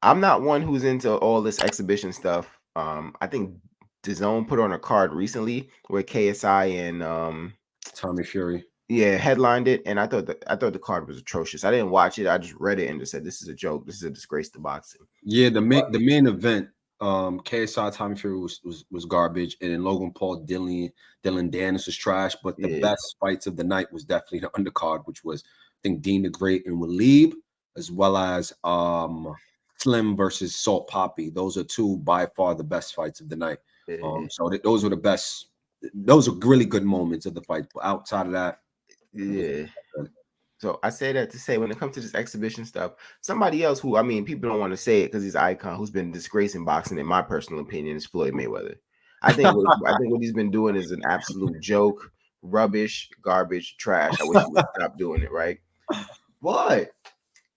I'm not one who's into all this exhibition stuff. I think DAZN put on a card recently where KSI and Tommy Fury. yeah, headlined it, and I thought the card was atrocious. I didn't watch it. I just read it and just said this is a joke. This is a disgrace to boxing. Yeah, But the main event, KSI Tommy Fury was garbage, and then Logan Paul Dylan Dennis was trash. But the yeah, best fights of the night was definitely the undercard, which was I think Dean the Great and Waleed, as well as Slim versus Salt Poppy. Those are two by far the best fights of the night. yeah, Those were the best. Those are really good moments of the fight. But outside of that, it was yeah. So I say that to say when it comes to this exhibition stuff, somebody else who I mean people don't want to say it because he's an icon who's been disgracing boxing, in my personal opinion, is Floyd Mayweather. I think what he's been doing is an absolute joke, rubbish, garbage, trash. I wish he would stop doing it, right? But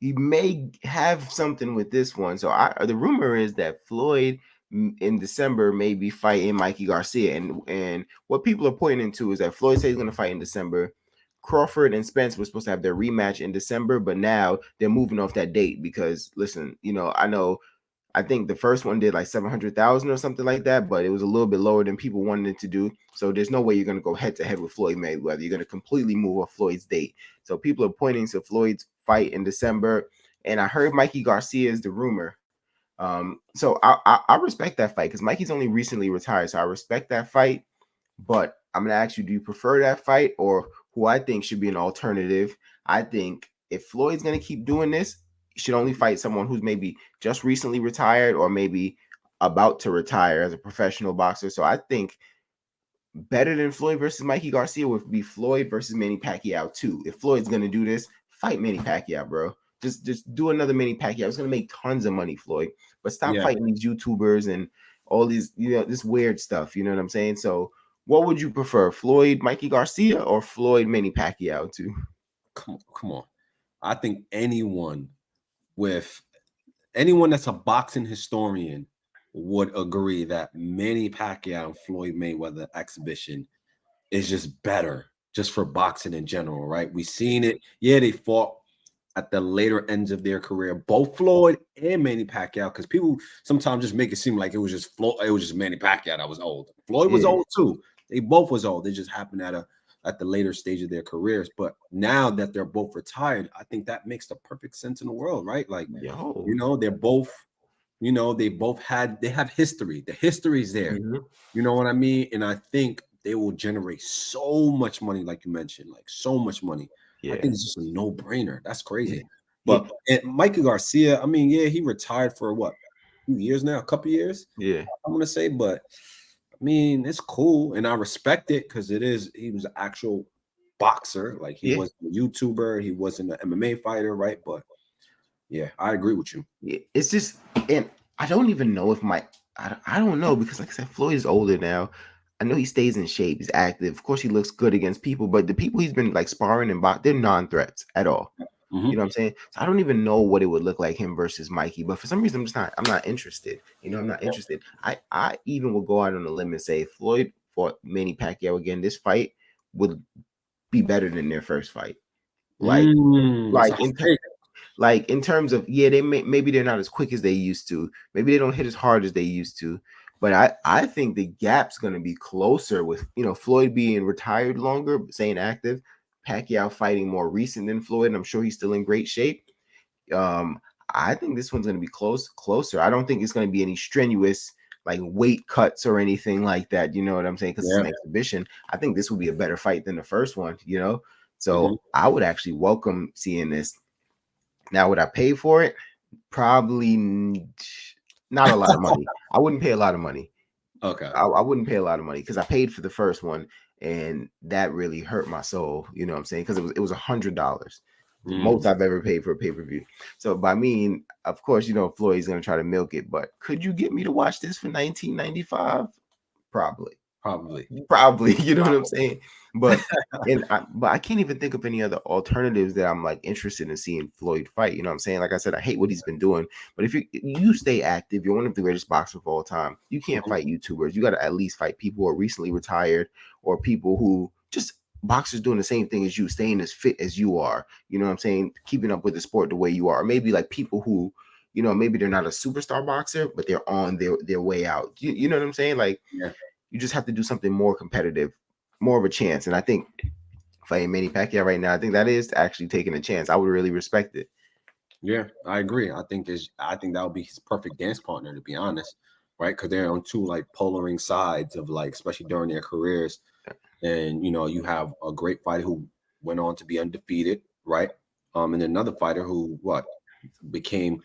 he may have something with this one. So the rumor is that Floyd in December may be fighting Mikey Garcia, and what people are pointing to is that Floyd says he's going to fight in December. Crawford and Spence were supposed to have their rematch in December, but now they're moving off that date because listen, I think the first one did like 700,000 or something like that, but it was a little bit lower than people wanted it to do. So there's no way you're going to go head to head with Floyd Mayweather. You're going to completely move off Floyd's date. So people are pointing to Floyd's fight in December, and I heard Mikey Garcia is the rumor. So I respect that fight because Mikey's only recently retired, so I respect that fight. But I'm gonna ask you, do you prefer that fight or who I think should be an alternative? I think if Floyd's gonna keep doing this, he should only fight someone who's maybe just recently retired or maybe about to retire as a professional boxer. So I think better than Floyd versus Mikey Garcia would be Floyd versus Manny Pacquiao too. If Floyd's gonna do this, fight Manny Pacquiao, bro. Just do another Manny Pacquiao. It's gonna make tons of money, Floyd. But stop yeah. fighting these YouTubers and all these, this weird stuff. You know what I'm saying? So what would you prefer, Floyd Mikey Garcia or Floyd Manny Pacquiao too? Come on. I think with anyone that's a boxing historian would agree that Manny Pacquiao and Floyd Mayweather exhibition is just better just for boxing in general, right? We've seen it. Yeah, they fought at the later ends of their career, both Floyd and Manny Pacquiao, because people sometimes just make it seem like it was just Floyd, it was just Manny Pacquiao that was old. Floyd was Yeah, old too. They both was old. They just happened at the later stage of their careers. But now that they're both retired, I think that makes the perfect sense in the world, right? Like, yo. they're both, they have history. The history's there. Mhm. You know what I mean? And I think they will generate so much money, like you mentioned, like so much money. I Yeah. think it's just a no-brainer. That's Yeah. crazy. Yeah. But and Mikey Garcia, I mean, yeah, he retired for what, 2 years now, a couple years, Yeah. I'm gonna say. But I mean, it's cool, and I respect it because he was an actual boxer. Like he Yeah. wasn't a YouTuber, he wasn't an MMA fighter, right? But yeah, I agree with you. Yeah. It's just, and I don't even know if I don't know because like I said, Floyd is older now. I know he stays in shape. He's active. Of course, he looks good against people, but the people he's been like sparring and they're non-threats at all. You Mhm. know what I'm saying? So I don't even know what it would look like him versus Mikey. But for some reason, I'm not interested. I'm not interested. I even would go out on a limb and say if Floyd fought Manny Pacquiao again, this fight would be better than their first fight. Like, That's like a hot in take. like in terms of yeah, maybe they're not as quick as they used to. Maybe they don't hit as hard as they used to. But I think the gap's gonna be closer with Floyd being retired longer, but staying active. Pacquiao fighting more recent than Floyd, and I'm sure he's still in great shape. Um, I think this one's gonna be closer. I don't think it's gonna be any strenuous like weight cuts or anything like that. You know what I'm saying? Because it's Yeah. an exhibition. I think this would be a better fight than the first one. So Mhm. I would actually welcome seeing this. Now, would I pay for it? Probably not a lot of money. I wouldn't pay a lot of money. Okay. I wouldn't pay a lot of money because I paid for the first one, and that really hurt my soul. You know what I'm saying? Because it was $100, the most Mm. I've ever paid for a pay per view. So by me, of course, Floyd's gonna try to milk it, but could you get me to watch this for 1995? Probably. Probably. Probably, you know what I'm saying? But I can't even think of any other alternatives that I'm like interested in seeing Floyd fight. You know what I'm saying? Like I said, I hate what he's been doing. But if you stay active, you're one of the greatest boxers of all time. You can't Mhm. fight YouTubers. You got to at least fight people who are recently retired or people who just boxers doing the same thing as you, staying as fit as you are. You know what I'm saying? Keeping up with the sport the way you are. Or maybe like people who you know, maybe they're not a superstar boxer, but they're on their way out. You know what I'm saying? Like, Yeah. you just have to do something more competitive, more of a chance. And I think fighting Manny Pacquiao right now, I think that is actually taking a chance. I would really respect it. Yeah, I agree. I think that would be his perfect dance partner, to be honest, right? Because they're on two like polaring sides of like, especially during their careers. And you know, you have a great fighter who went on to be undefeated, right? And another fighter who became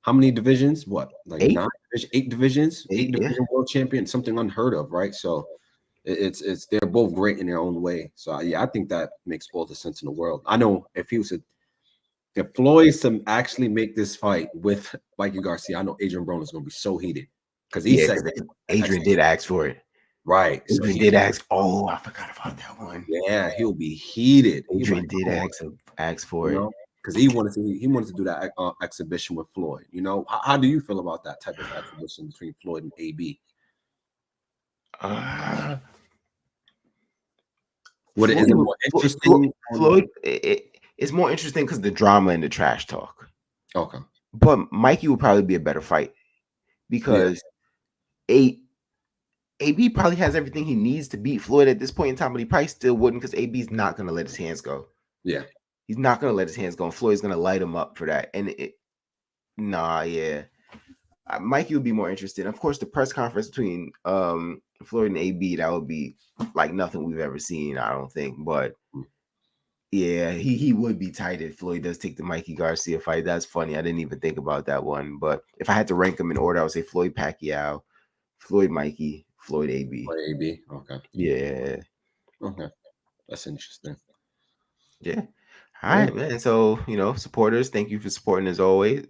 how many divisions? What, like Eight, eight divisions, eight eight, yeah, division world champion, something unheard of, right? So it's they're both great in their own way. So yeah, I think that makes all the sense in the world. I know if Floyd to actually make this fight with Mikey Garcia, I know Adrian Broner is going to be so heated because he yeah. said Because Adrian did ask for it. right. So Adrian did ask. Oh, I forgot about that one. yeah, he'll be heated. He'll be Adrian like, did come on, ask you for it. know, because he wanted to do that exhibition with Floyd. You know, how do you feel about that type of exhibition between Floyd and AB? What is Floyd, it more interesting? Floyd it's more interesting because the drama and the trash talk. Okay. But Mikey would probably be a better fight Yeah. because A AB probably has everything he needs to beat Floyd at this point in time, but he probably still wouldn't because AB's not gonna let his hands go. Yeah. He's not gonna let his hands go, and Floyd's gonna light him up for that. And yeah. Mikey would be more interested. Of course, the press conference between Floyd and AB, that would be like nothing we've ever seen, I don't think. But yeah, he would be tight if Floyd does take the Mikey Garcia fight. That's funny. I didn't even think about that one. But if I had to rank them in order, I would say Floyd Pacquiao, Floyd Mikey, Floyd AB. Or AB. Okay. Yeah. Okay. That's interesting. Yeah. All Yeah. right, man. So, you know, supporters, thank you for supporting as always.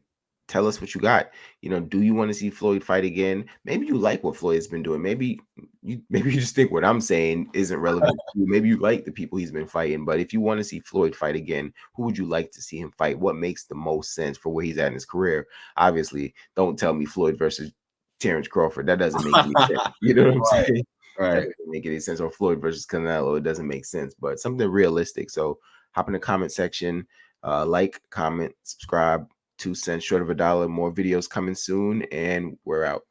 Tell us what you got. You know, do you want to see Floyd fight again? Maybe you like what Floyd's been doing. Maybe you just think what I'm saying isn't relevant to you. Maybe you like the people he's been fighting. But if you want to see Floyd fight again, who would you like to see him fight? What makes the most sense for where he's at in his career? Obviously, don't tell me Floyd versus Terrence Crawford. That doesn't make any sense. You know what I'm Right. saying? That Right. doesn't make any sense. Or Floyd versus Canelo. It doesn't make sense. But something realistic. So hop in the comment section, like, comment, subscribe. 2 cents short of $1. More videos coming soon, and we're out.